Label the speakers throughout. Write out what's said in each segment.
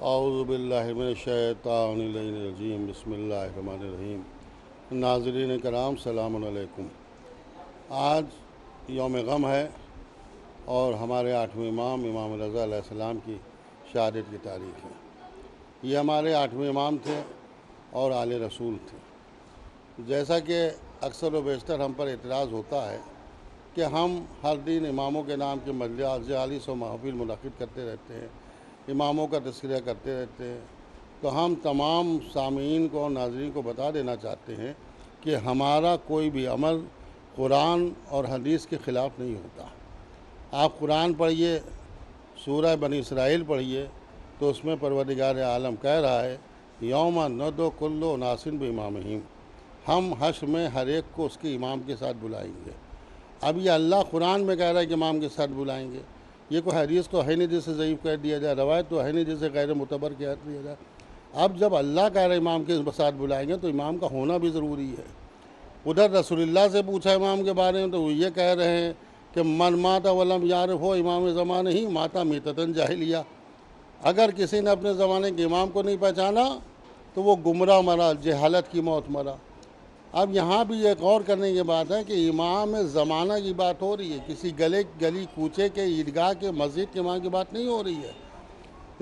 Speaker 1: औज़ुबिल्लाहिमिनश्शैतानिर्रजीम बिस्मिल्लाहिर्रहमानिर्रहीम। नाज़रीन कराम सलाम अलैकुम। आज यौम गम है और हमारे आठवें इमाम इमाम रज़ा अलैहिस्सलाम की शहादत की तारीख़ है। ये हमारे आठवें इमाम थे और आले रसूल थे। जैसा कि अक्सर व बेशतर हम पर एतराज़ होता है कि हम हर दिन इमामों के नाम के मजलिस व महफ़िल मुनक़िद करते रहते हैं, इमामों का तज़किरा करते रहते हैं, तो हम तमाम सामीन को और नाज़रीन को बता देना चाहते हैं कि हमारा कोई भी अमल कुरान और हदीस के ख़िलाफ़ नहीं होता। आप कुरान पढ़िए, सूरह बनी इसराइल पढ़िए, तो उसमें परवरदिगार आलम कह रहा है यौमा नदो कुल्लो नासिन बिइमामिहिम, हम हश्र में हर एक को उसके इमाम के साथ बुलाएंगे। अब ये अल्लाह कुरान में कह रहा है कि इमाम के साथ बुलाएंगे, ये कोई हदीस तो है नहीं जिसे ज़ईफ़ कह दिया जाए, रवायत तो है नहीं जिसे गैर मुतबर कह दिया जाए। अब जब अल्लाह कह रहे इमाम के साथ बुलाएंगे तो इमाम का होना भी ज़रूरी है। उधर रसूलुल्लाह से पूछा इमाम के बारे में तो वो ये कह रहे हैं कि मन माता वलम यारिफ हो इमाम ज़माने ही माता मीततन जाहिलिया। अगर किसी ने अपने ज़माने के इमाम को नहीं पहचाना तो वो गुमराह मरा, जहालत की मौत मरा। अब यहाँ भी एक और करने की बात है कि इमाम ज़माना की बात हो रही है, किसी गली कूचे के, ईदगाह के, मस्जिद के इमाम की बात नहीं हो रही है,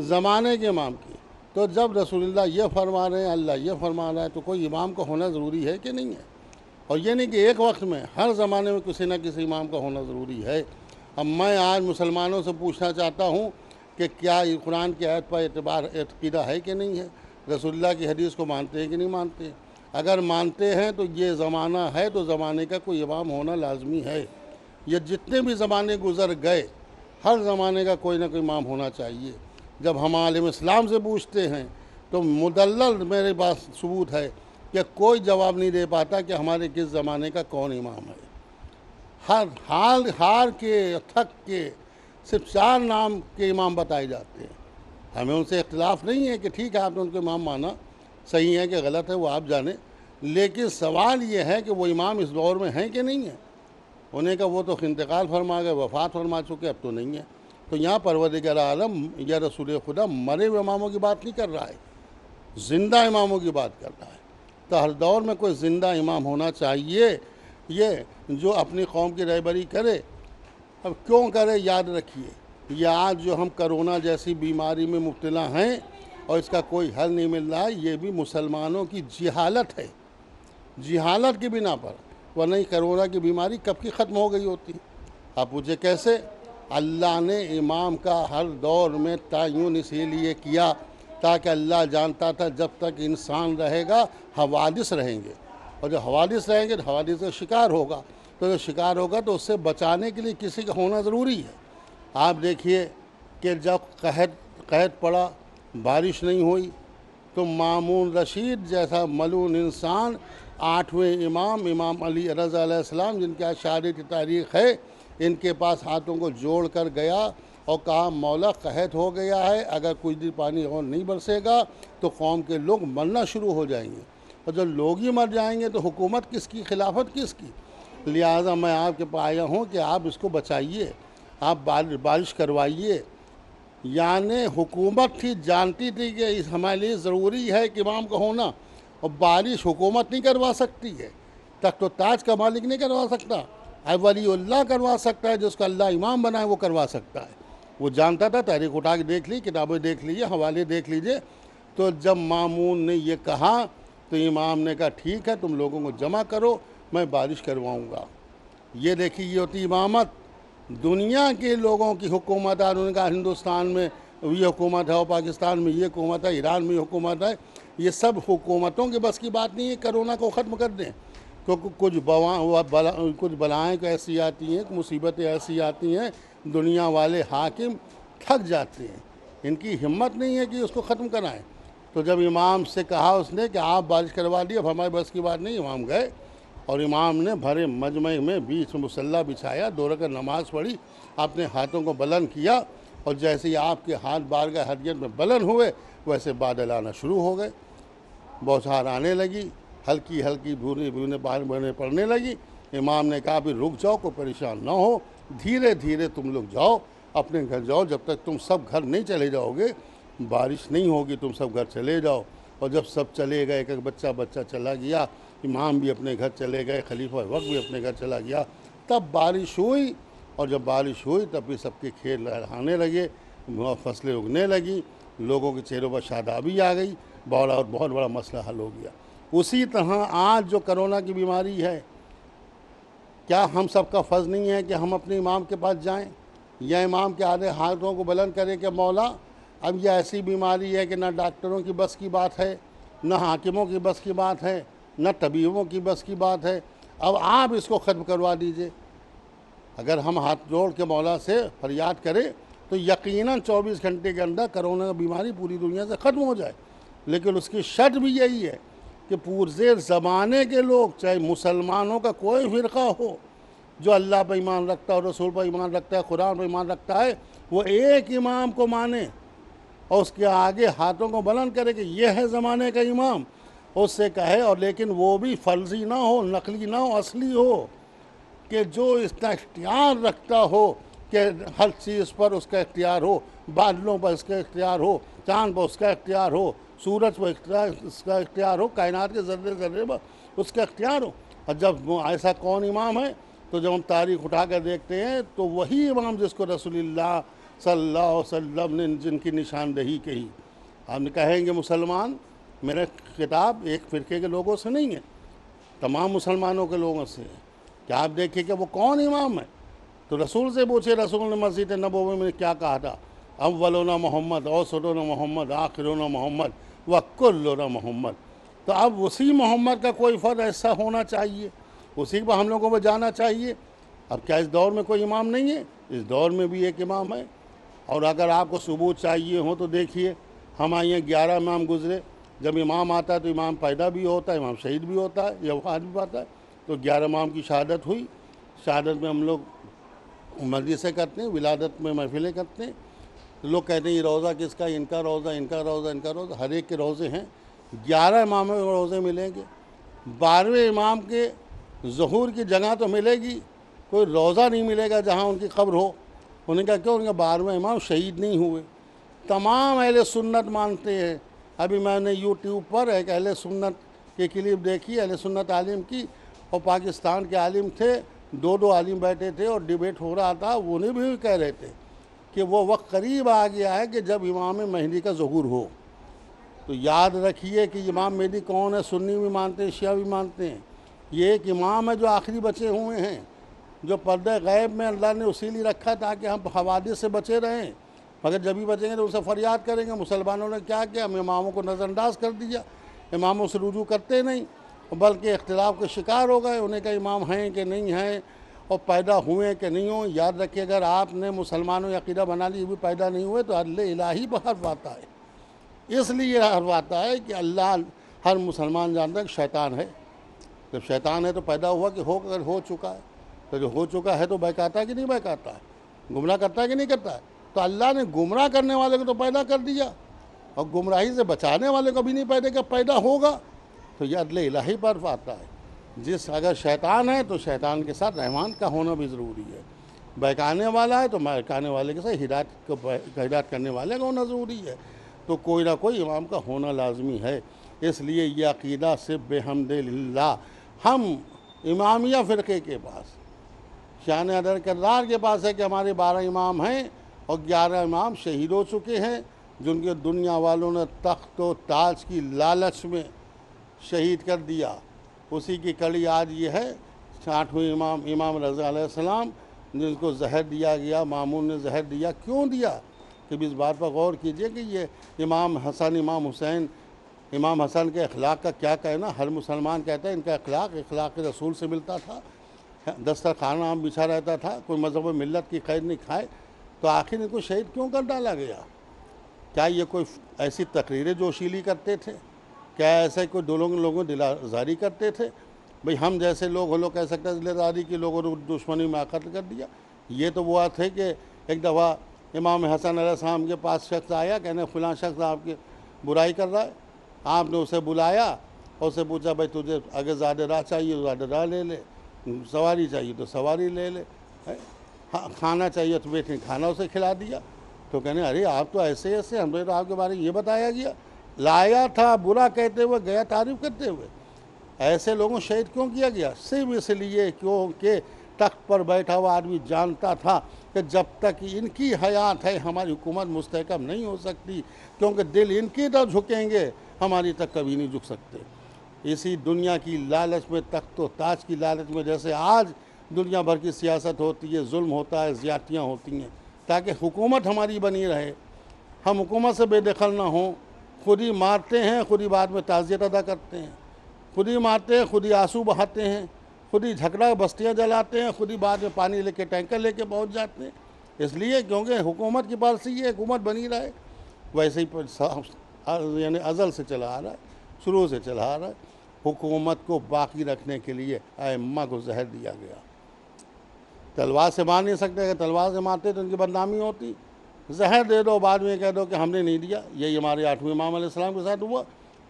Speaker 1: ज़माने के इमाम की। तो जब रसूलुल्लाह ये फरमा रहे हैं, अल्लाह ये फरमा रहा है, तो कोई इमाम का होना ज़रूरी है कि नहीं है। और ये नहीं कि एक वक्त में, हर ज़माने में किसी न किसी इमाम का होना ज़रूरी है। अब मैं आज मुसलमानों से पूछना चाहता हूँ कि क्या कुरान की आयत पर एतक़ीदा है कि नहीं है, रसूलुल्लाह की हदीस को मानते हैं कि नहीं मानते हैं। अगर मानते हैं तो ये ज़माना है तो ज़माने का कोई इमाम होना लाजमी है। ये जितने भी ज़माने गुज़र गए, हर ज़माने का कोई ना कोई इमाम होना चाहिए। जब हम आलिम इस्लाम से पूछते हैं तो मुदल्लल मेरे पास सबूत है कि कोई जवाब नहीं दे पाता कि हमारे किस ज़माने का कौन इमाम है। हार के थक के सिर्फ 4 नाम के इमाम बताए जाते हैं। हमें उनसे इख्तिलाफ़ नहीं है कि ठीक है आपने उनको इमाम माना, सही है कि गलत है वो आप जाने, लेकिन सवाल ये है कि वो इमाम इस दौर में हैं कि नहीं है। उन्हें का वो तो इंतकाल फरमा गए, वफ़ात फरमा चुके, अब तो नहीं है। तो यहाँ परवरदिगार आलम या रसूल खुदा मरे हुए इमामों की बात नहीं कर रहा है, ज़िंदा इमामों की बात कर रहा है। तो हर दौर में कोई ज़िंदा इमाम होना चाहिए, ये जो अपनी कौम की रहबरी करे। अब क्यों करे, याद रखिए, ये आज जो हम कोरोना जैसी बीमारी में मुब्तला हैं और इसका कोई हल नहीं मिल रहा है, ये भी मुसलमानों की जिहालत है, जिहालत की बिना पर, वरना कोरोना की बीमारी कब की ख़त्म हो गई होती। आप पूछे कैसे। अल्लाह ने इमाम का हर दौर में तयन इसीलिए किया ताकि अल्लाह जानता था जब तक इंसान रहेगा हवादिस रहेंगे, और जब हवादिस रहेंगे तो हवादिस का शिकार होगा, तो जब शिकार होगा तो उससे बचाने के लिए किसी का होना ज़रूरी है। आप देखिए कि जब कहत पड़ा, बारिश नहीं हुई, तो मामून रशीद जैसा मलून इंसान 8वें इमाम अली रज़ा अलैहिस्सलाम, जिनके आज शहादत की तारीख़ है, इनके पास हाथों को जोड़ कर गया और कहा मौला कहत हो गया है, अगर कुछ दिन पानी और नहीं बरसेगा तो कौम के लोग मरना शुरू हो जाएंगे, और जब लोग ही मर जाएंगे तो हुकूमत किसकी, खिलाफत किसकी। लिहाजा मैं आपके पास आया हूँ कि आप इसको बचाइए, आप बारिश करवाइए। यानी हुकूमत थी, जानती थी कि इस हमारे लिए ज़रूरी है कि इमाम का होना, और बारिश हुकूमत नहीं करवा सकती है, तख्त व ताज का मालिक नहीं करवा सकता, वलीउल्लाह करवा सकता है, जिसको अल्लाह इमाम बनाए वो करवा सकता है। वो जानता था, तारीख उठा के देख ली, किताबें देख लीजिए, हवाले देख लीजिए। तो जब मामून ने ये कहा तो इमाम ने कहा ठीक है, तुम लोगों को जमा करो, मैं बारिश करवाऊँगा। ये देखिए, ये होती इमामत। दुनिया के लोगों की हुकूमत है, उनका हिंदुस्तान में ये हुकूमत है और पाकिस्तान में ये हुकूमत है, ईरान में हुकूमत है, ये सब हुकूमतों के बस की बात नहीं है कोरोना को ख़त्म कर दें। क्योंकि कुछ बलाएँ ऐसी आती हैं, मुसीबतें ऐसी आती हैं, दुनिया वाले हाकिम थक जाते हैं, इनकी हिम्मत नहीं है कि उसको ख़त्म कराएं। तो जब इमाम से कहा उसने कि आप बारिश करवा दिए, अब हमारे बस की बात नहीं, इमाम गए और इमाम ने भरे मजमे में बीच में मुसल्ला बिछाया, 2 रकात नमाज़ पढ़ी, अपने हाथों को बुलंद किया, और जैसे ही आपके हाथ बारगाह हरियत में बुलंद हुए वैसे बादल आना शुरू हो गए, बौछार आने लगी, हल्की हल्की बूंदें बूंदें पड़ने लगी। इमाम ने कहा भी रुक जाओ, कोई परेशान ना हो, धीरे धीरे तुम लोग जाओ, अपने घर जाओ, जब तक तुम सब घर नहीं चले जाओगे बारिश नहीं होगी, तुम सब घर चले जाओ। और जब सब चले गए, एक एक बच्चा बच्चा चला गया, इमाम भी अपने घर चले गए, खलीफा वक्त भी अपने घर चला गया, तब बारिश हुई। और जब बारिश हुई तब भी सबके खेत लहराने लगे, फसलें उगने लगी, लोगों के चेहरों पर शादाबी आ गई, बहुत बड़ा मसला हल हो गया। उसी तरह आज जो कोरोना की बीमारी है, क्या हम सबका फ़र्ज़ नहीं है कि हम अपने इमाम के पास जाएं, या इमाम के आधे हाथों को बुलंद करें कि मौला अब यह ऐसी बीमारी है कि ना डॉक्टरों की बस की बात है, न हाकिमों की बस की बात है, न तबीबों की बस की बात है, अब आप इसको ख़त्म करवा दीजिए। अगर हम हाथ जोड़ के मौला से फरियाद करें तो यकीनन 24 घंटे के अंदर कोरोना की बीमारी पूरी दुनिया से ख़त्म हो जाए। लेकिन उसकी शर्त भी यही है कि पूरे ज़माने के लोग, चाहे मुसलमानों का कोई फ़िरका हो, जो अल्लाह पर ईमान रखता है, रसूल पर ईमान रखता है, कुरान पर ईमान रखता है, वो एक इमाम को माने और उसके आगे हाथों को बुलंद करे कि यह है ज़माने का इमाम, उससे कहे। और लेकिन वो भी फर्जी ना हो, नकली ना हो, असली हो, कि जो इसका इख्तियार रखता हो कि हर चीज़ पर उसका इख्तियार हो, बादलों पर उसका इख्तियार हो, चाँद पर उसका इख्तियार हो, सूरज पर उसका इख्तियार हो, कायनात के ज़र्रे ज़र्रे पर उसका इख्तियार हो। और जब वो ऐसा कौन इमाम है, तो जब हम तारीख़ उठा कर देखते हैं तो वही इमाम जिसको रसूलुल्लाह सल्लल्लाहु अलैहि वसल्लम ने जिनकी निशानदेही कही। हम कहेंगे मुसलमान, मेरा खिताब एक फ़िरके के लोगों से नहीं है, तमाम मुसलमानों के लोगों से है कि आप देखिए कि वो कौन इमाम है। तो रसूल से पूछे, रसूल ने मस्जिद नबवी में क्या कहा था, अव्वलुना मोहम्मद, औसतुना मोहम्मद, आखिरुना मोहम्मद व कुल्लुना मोहम्मद। तो अब उसी मोहम्मद का कोई फ़र्द ऐसा होना चाहिए, उसी पर हम लोगों को जाना चाहिए। अब क्या इस दौर में कोई इमाम नहीं है? इस दौर में भी एक इमाम है। और अगर आपको सबूत चाहिए हो तो देखिए, हमारे यहाँ 11 इमाम गुज़रे। जब इमाम आता है तो इमाम पैदा भी होता है, इमाम शहीद भी होता है, या वफात भी पाता है। तो 11 इमाम की शहादत हुई। शहादत में हम लोग मजलिसें करते हैं, विलादत में महफिलें करते हैं। तो लोग कहते हैं ये रोज़ा किसका, इनका रोज़ा, इनका रोज़ा, इनका रोज़ा। हर एक के रोज़े हैं, 11 इमामों के रोज़े मिलेंगे। 12वें इमाम के ज़हूर की जगह तो मिलेगी, कोई रोज़ा नहीं मिलेगा जहाँ उनकी क़ब्र हो। उन्होंने कहा क्यों? उनका 12वें इमाम शहीद नहीं हुए। तमाम अहले सुन्नत मानते हैं। अभी मैंने यूट्यूब पर एक अहले सुन्नत की क्लिप देखी, अहले सुन्नत आलिम की, और पाकिस्तान के आलिम थे, 2 आलिम बैठे थे और डिबेट हो रहा था। उन्हें भी कह रहे थे कि वो वक्त करीब आ गया है कि जब इमाम महदी का ज़हूर हो। तो याद रखिए कि इमाम महदी कौन है, सुन्नी भी मानते हैं, शिया भी मानते हैं। ये एक इमाम है जो आखिरी बचे हुए हैं, जो पर्दे गैब में अल्लाह ने उसी लिए रखा ताकि हम हवादिस से बचे रहें। मगर जब भी बचेंगे तो उसे फरियाद करेंगे। मुसलमानों ने क्या किया, हम इमामों को नज़रअंदाज कर दिया, इमामों से रुजू करते नहीं, बल्कि इख्तिलाफ के शिकार हो गए। उन्हें का इमाम हैं कि नहीं हैं, और पैदा हुए कि नहीं हो। याद रखिए, अगर आपने मुसलमानों या अक़ीदा बना ली, भी पैदा नहीं हुए, तो अल्लाह इलाही पर हर्फ आता है। इसलिए हर्फ आता है कि अल्लाह, हर मुसलमान जानता है कि शैतान है। जब शैतान है तो पैदा हुआ कि अगर हो चुका है, तो जो हो चुका है तो बहकाता है कि नहीं बहकाता है, गुमराह करता है कि नहीं करता है। तो अल्लाह ने गुमराह करने वाले को तो पैदा कर दिया, और गुमराही से बचाने वाले को भी नहीं पैदा होगा। तो यह अदल इलाही पर आता है। अगर शैतान है तो शैतान के साथ रहमान का होना भी ज़रूरी है। बहकाने वाला है तो बहकाने वाले के साथ हिदायत करने वाले का होना ज़रूरी है। तो कोई ना कोई इमाम का होना लाजमी है। इसलिए यह अक़ीदा से बेहम्दिल्लाह हम इमामिया फ़िरक़े के पास, शान अदर करदार के पास है कि हमारे 12 इमाम हैं और 11 इमाम शहीद हो चुके हैं, जिनके दुनिया वालों ने तख्त व ताज की लालच में शहीद कर दिया। उसी की कड़ी आज ये है, 60वें इमाम रज़ा अलैहिस्सलाम, जिनको जहर दिया गया, मामून ने जहर दिया। क्यों दिया? कि इस बात पर गौर कीजिए कि ये इमाम हसन, इमाम हुसैन, इमाम हसन के अखलाक का क्या कहना। हर मुसलमान कहता है इनका अखलाक रसूल से मिलता था। दस्तरखाना आम बिछा रहता था, कोई मज़हब मिल्लत की खैर नहीं खाए। तो आखिर इनको शहीद क्यों कर डाला गया? क्या ये कोई ऐसी तकरीरें जोशीली करते थे? क्या ऐसे कोई लोगों दिलाजारी करते थे? भाई हम जैसे लोग कह सकते हैं दिलाजारी की, लोगों ने दुश्मनी में कत्ल कर दिया। ये तो वो थे कि एक दफ़ा इमाम हसन अलैहिस्सलाम के पास शख्स आया, कहने फ़लाँ शख्स आपकी बुराई कर रहा है। आपने उसे बुलाया और उससे पूछा, भाई तुझे अगर ज़्यादा राह चाहिए तो ज़्यादा राह ले ले, सवारी चाहिए तो सवारी ले ले, हाँ खाना चाहिए तो बैठे खाना उसे खिला दिया। तो कहने अरे आप तो ऐसे ऐसे, हमें तो आपके बारे में ये बताया गया, लाया था बुरा कहते हुए गया तारीफ करते हुए। ऐसे लोगों शहीद क्यों किया गया? सिर्फ इसलिए क्योंकि तख्त पर बैठा हुआ आदमी जानता था कि जब तक इनकी हयात है हमारी हुकूमत मुस्तहकम नहीं हो सकती, क्योंकि दिल इनकी तरफ झुकेंगे हमारी तक कभी नहीं झुक सकते। इसी दुनिया की लालच में, तख्त व ताज की लालच में, जैसे आज दुनिया भर की सियासत होती है, जुल्म होता है, ज़्यादतियाँ होती हैं, ताकि हुकूमत हमारी बनी रहे, हम हुकूमत से बेदखल ना हों। खुद ही मारते हैं, खुद ही बाद में ताज़ियत अदा करते हैं, खुद ही मारते हैं, खुद ही आंसू बहाते हैं, खुद ही झगड़ा बस्तियाँ जलाते हैं, खुद ही बाद में पानी लेके टैंकर लेके पहुंच जाते हैं। इसलिए क्योंकि हुकूमत की पॉलिसी ये हुकूमत बनी रहे। वैसे ही यानी अज़ल से चला आ रहा है, शुरू से चला आ रहा है। हुकूमत को बाकी रखने के लिए अइम्मा को जहर दिया गया। तलवार से मार नहीं सकते, अगर तलवार से मारते तो उनकी बदनामी होती। जहर दे दो, बाद में कह दो कि हमने नहीं दिया। यही हमारे 8वें इमाम अलैहिस्सलाम के साथ हुआ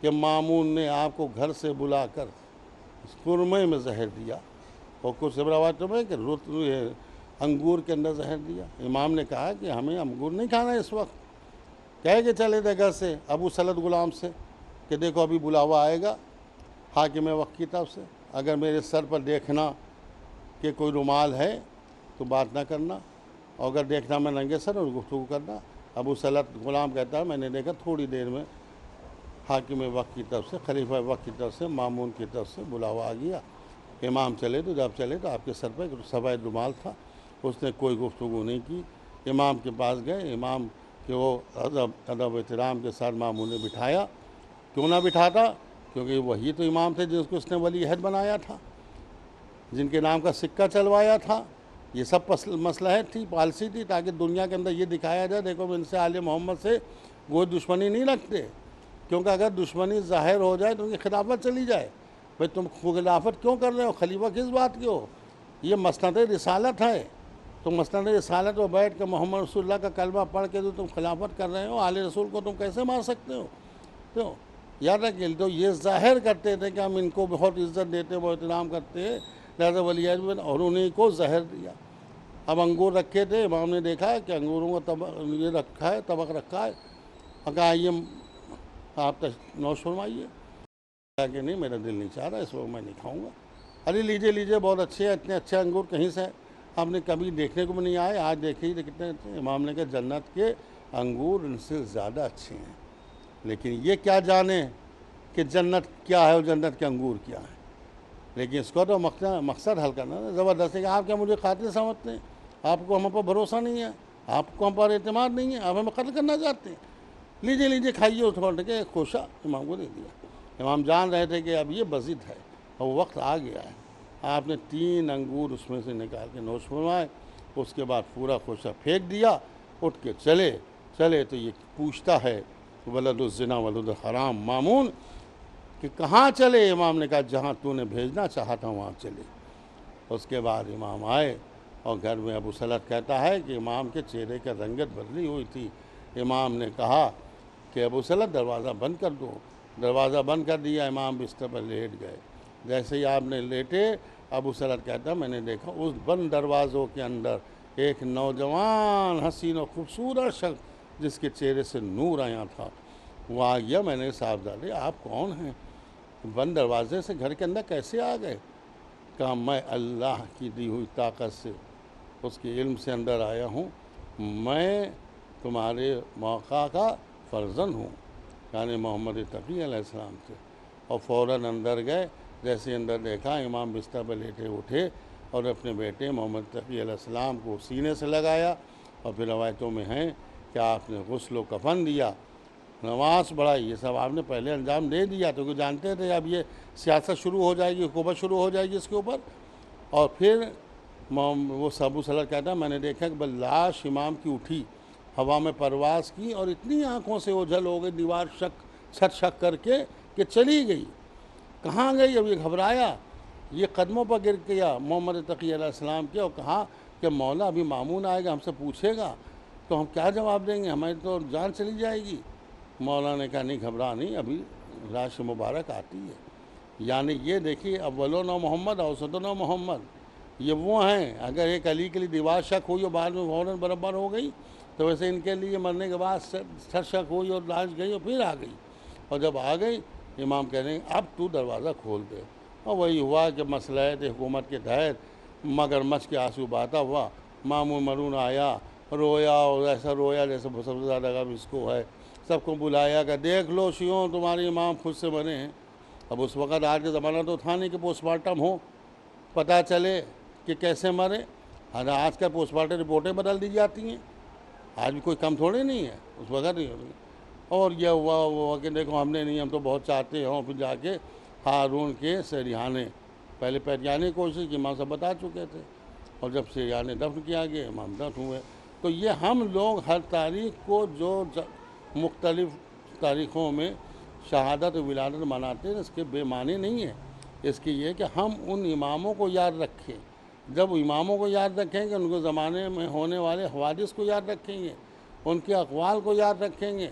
Speaker 1: कि मामून ने आपको घर से बुलाकर सुरमे में जहर दिया, और कुछ रवायतों में कि अंगूर के अंदर जहर दिया। इमाम ने कहा कि हमें अंगूर नहीं खाना इस वक्त। कह के चले थे घर से अबू सलत गुलाम से कि देखो अभी बुलावा आएगा हाकिम वक्त की तरफ से, अगर मेरे सर पर देखना कि कोई रुमाल है तो बात ना करना, और अगर देखना मैं नंगे सर और गुफ्तगू करना। अबू सलत गुलाम कहता है मैंने देखा थोड़ी देर में हाकिम वक्त की तरफ से, खलीफा वक्त की तरफ से, मामून की तरफ से बुलावा आ गया। इमाम चले तो जब चले तो आपके सर पर सफ़ेद रुमाल था। उसने कोई गुफ्तगू नहीं की। इमाम के पास गए, इमाम के वो अदब एहतराम के साथ मामून ने बिठाया। क्यों ना बिठाता? क्योंकि वही तो इमाम थे जिसको उसने वली अहद बनाया था, जिनके नाम का सिक्का चलवाया था। ये सब मसलहत थी, पॉलिसी थी, ताकि दुनिया के अंदर ये दिखाया जाए देखो इनसे आले मोहम्मद से कोई दुश्मनी नहीं रखते, क्योंकि अगर दुश्मनी ज़ाहिर हो जाए तो उनकी खिलाफत चली जाए। भाई तुम खिलाफत क्यों कर रहे हो? खलीफा किस बात के हो? ये मसनद रिसालत है। तो मसनद रिसालत में बैठ के मोहम्मद रसूलुल्लाह का कलमा पढ़ के तो तुम खिलाफत कर रहे हो, आले रसूल को तुम कैसे मार सकते हो? तो याद रखिए, तो ये ज़ाहिर करते थे कि हम इनको बहुत इज़्ज़त देते हैं, बहुत एहतराम करते हैं, लिहाजा वली अहद, और उन्हीं को जहर दिया। अब अंगूर रखे थे, इमाम ने देखा कि अंगूरों का ये रखा है, तबक रखा है, और कहा आइए आप नौश फरमाइए। कि नहीं मेरा दिल नहीं चाह रहा, इस वक्त मैं नहीं खाऊंगा। अरे लीजिए लीजिए, बहुत अच्छे हैं, इतने अच्छे अंगूर कहीं से आपने कभी देखने को भी नहीं आए, आज देखिए कितने अच्छे। इमाम ने कहा जन्नत के अंगूर इनसे ज़्यादा अच्छे हैं, लेकिन ये क्या जाने कि जन्नत क्या है और जन्नत के अंगूर क्या है। लेकिन इसको तो मकसद हल करना है ज़बरदस्ती। आप क्या मुझे खातिर समझते हैं? आपको हम पर भरोसा नहीं है, आपको हम पर एतमाद नहीं है, आप हमें कत्ल करना चाहते हैं। लीजिए लीजिए खाइए, उठा के कोशा इमाम को दे दिया। इमाम जान रहे थे कि अब ये बज़िद है और वक्त आ गया है। आपने 3 अंगूर उसमें से निकाल के नोश फरमाए, उसके बाद पूरा कोशा फेंक दिया, उठ के चले तो ये पूछता है वलदुज़्ज़िना वलद हराम मामून कि कहाँ चले? इमाम ने कहा जहाँ तूने भेजना चाहा था वहाँ चले। उसके बाद इमाम आए और घर में अबू सलत कहता है कि इमाम के चेहरे का रंगत बदली हुई थी। इमाम ने कहा कि अबू सलत दरवाज़ा बंद कर दो। दरवाज़ा बंद कर दिया, इमाम बिस्तर पर लेट गए। जैसे ही आपने लेटे, अबू सलत कहता मैंने देखा उस बंद दरवाज़ों के अंदर एक नौजवान हसीन और खूबसूरत शख्स जिसके चेहरे से नूर आया था, वो आ गया। मैंने साहबजादे आप कौन हैं? बंद दरवाजे से घर के अंदर कैसे आ गए? कहा मैं अल्लाह की दी हुई ताकत से, उसके इल्म से अंदर आया हूँ। मैं तुम्हारे मौका का फ़र्जन हूँ, यानी मोहम्मद तकी अलैहिस्सलाम से। और फ़ौरन अंदर गए। जैसे अंदर देखा इमाम बिस्तर पर लेटे उठे और अपने बेटे मोहम्मद तकी अलैहिस्सलाम को सीने से लगाया। और फिर रवायतों में है कि आपने गुस्ल कफ़न दिया, नमाज पढ़ाई, ये सब आपने पहले अंजाम दे दिया, तो जानते थे अब ये सियासत शुरू हो जाएगी, हुकूमत शुरू हो जाएगी इसके ऊपर। और फिर वो अबू सलत कहता मैंने देखा कि बस लाश इमाम की उठी, हवा में परवास की और इतनी आँखों से ओझल हो गई, दीवार शक करके कि चली गई। कहाँ गई? अब ये घबराया, ये कदमों पर गिर गया मोहम्मद तकी अलैहिस्सलाम के, और कहा कि मौला अभी मामून आएगा, हमसे पूछेगा तो हम क्या जवाब देंगे, हमारी तो जान चली जाएगी। मौला ने कहा नहीं घबरा नहीं, अभी लाश मुबारक आती है। यानी ये देखिए अव्वलो न मोहम्मद औसतो न मोहम्मद, ये वो हैं। अगर एक अली के लिए दीवार शक हुई और बाद में फ़ौरन बराबर हो गई, तो वैसे इनके लिए मरने के बाद शक हुई और लाश गई और फिर आ गई, और जब आ गई इमाम कह रहे हैं अब तू दरवाज़ा खोल दे। और वही हुआ कि मसलहत हुकूमत के तहत मगरमच्छ के आंसू बहाता हुआ मामून मरून आया, रोया और ऐसा रोया जैसे सबसे ज़्यादा गम इसको है। सबको बुलाया कि देख लो शियों तुम्हारे इमाम खुद से बने हैं। अब उस वक़्त आज का ज़माना तो था नहीं कि पोस्टमार्टम हो, पता चले कि कैसे मरे। आज का पोस्टमार्टम रिपोर्टें बदल दी जाती हैं, आज भी कोई कम थोड़े नहीं है, उस वक़्त नहीं होगी। और यह हुआ वो कि देखो हमने नहीं, हम तो बहुत चाहते हों, फिर जाके हारून के सरियाने पहले पहचाने की कोशिश की, इमाम सब बता चुके थे, और जब सरियाने दफन किया गया इमाम दफन हुए। तो ये हम लोग हर तारीख़ को जो मुख्तलिफ़ तारीख़ों में शहादत विलादत मनाते हैं इसके बेमाने नहीं है। इसकी ये कि हम उन इमामों को याद रखें। जब इमामों को याद रखेंगे उनको ज़माने में होने वाले हवादिस को याद रखेंगे, उनके अक़वाल को याद रखेंगे,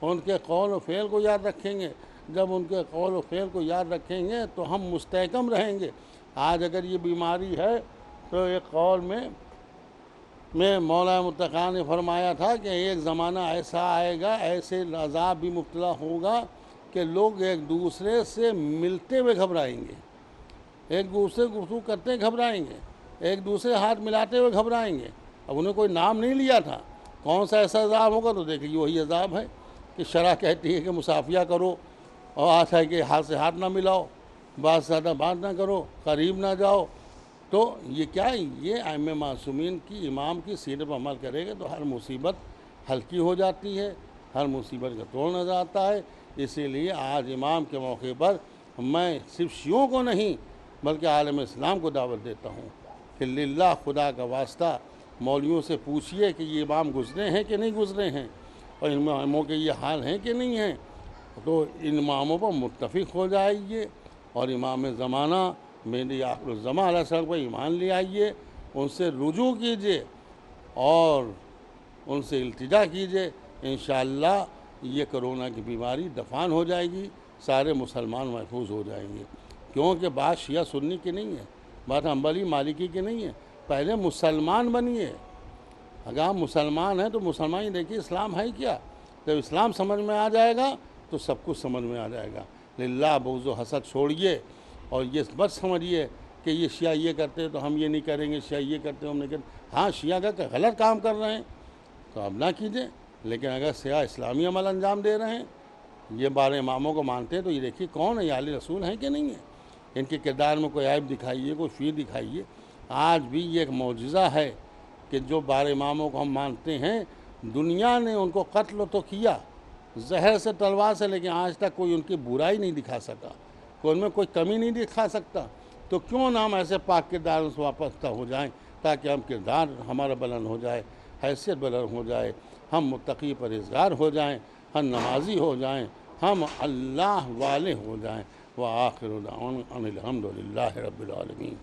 Speaker 1: उनके कौल व फ़ेल को याद रखेंगे। जब उनके कौल व फ़ेल को याद रखेंगे तो हम मुस्तहकम रहेंगे। आज अगर ये बीमारी है तो एक कौल में मौला मुत्तक़ा ने फरमाया था कि एक ज़माना ऐसा आएगा, ऐसे अज़ाब भी मुब्तला होगा कि लोग एक दूसरे से मिलते हुए घबराएंगे, एक दूसरे को गुफ्तगू करते घबराएंगे, एक दूसरे हाथ मिलाते हुए घबराएंगे। अब उन्हें कोई नाम नहीं लिया था, कौन सा ऐसा अज़ाब होगा, तो देखिए वही अज़ाब है कि शरअ कहती है कि मुसाफिया करो, और आज है कि हाथ से हाथ ना मिलाओ, बात ज़्यादा बात ना करो, करीब ना जाओ। तो ये क्या है, ये आइम्मे मासूमीन की इमाम की सीरत पर अमल करेंगे तो हर मुसीबत हल्की हो जाती है, हर मुसीबत का तोड़ नज़र आता है। इसीलिए आज इमाम के मौके पर मैं सिर्फ शियों को नहीं बल्कि आलम इस्लाम को दावत देता हूँ कि लिल्लाह खुदा का वास्ता मौलवियों से पूछिए कि ये इमाम गुज़रे हैं कि नहीं गुज़रे हैं, और इमामों के ये हाल हैं कि नहीं हैं। तो इन इमामों पर मुत्तफ़िक़ हो जाइए और इमाम ज़माना मेरी आखिरुज़्ज़मा अलैहिस्सलाम पर ईमान ले आइए, उनसे रुजू कीजिए और उनसे इल्तिजा कीजिए। इंशाअल्लाह ये कोरोना की बीमारी दफान हो जाएगी, सारे मुसलमान महफूज हो जाएंगे। क्योंकि बात शिया सुन्नी की नहीं है, बात हम्बली मालिकी की नहीं है। पहले मुसलमान बनिए। अगर आप मुसलमान हैं तो मुसलमान ही देखिए इस्लाम है क्या। जब इस्लाम समझ में आ जाएगा तो सब कुछ समझ में आ जाएगा। लिल्लाह बुग़्ज़ व हसद छोड़िए और ये मत समझिए कि ये शिया ये करते हैं तो हम ये नहीं करेंगे, शिया ये करते हैं हम नहीं करेंगे। हाँ, शिया का गलत काम कर रहे हैं तो आप ना कीजिए, लेकिन अगर शिया इस्लामी अमल अंजाम दे रहे हैं, ये 12 इमामों को मानते हैं, तो ये देखिए कौन है, ये आले रसूल हैं कि नहीं है। इनके किरदार में कोई ऐब दिखाइए, कोई फ़ीर दिखाइए। आज भी ये एक मौजज़ा है कि जो 12 इमामों को हम मानते हैं, दुनिया ने उनको कत्ल तो किया जहर से, तलवार से, लेकिन आज तक कोई उनकी बुराई नहीं दिखा सका, कोई उनमें कोई कमी नहीं दिखा सकता। तो क्यों ना हम ऐसे पाक किरदार से वापस हो जाएं, ताकि हम किरदार हमारा बुलंद हो जाए, हैसियत बुलंद हो जाए, हम मुत्तकी परहेज़गार हो जाएं, हम नमाजी हो जाएं, हम अल्लाह वाले हो जाएं। व आखिर दाअवाना अनिल हम्दुलिल्लाहि रब्बिल आलमीन।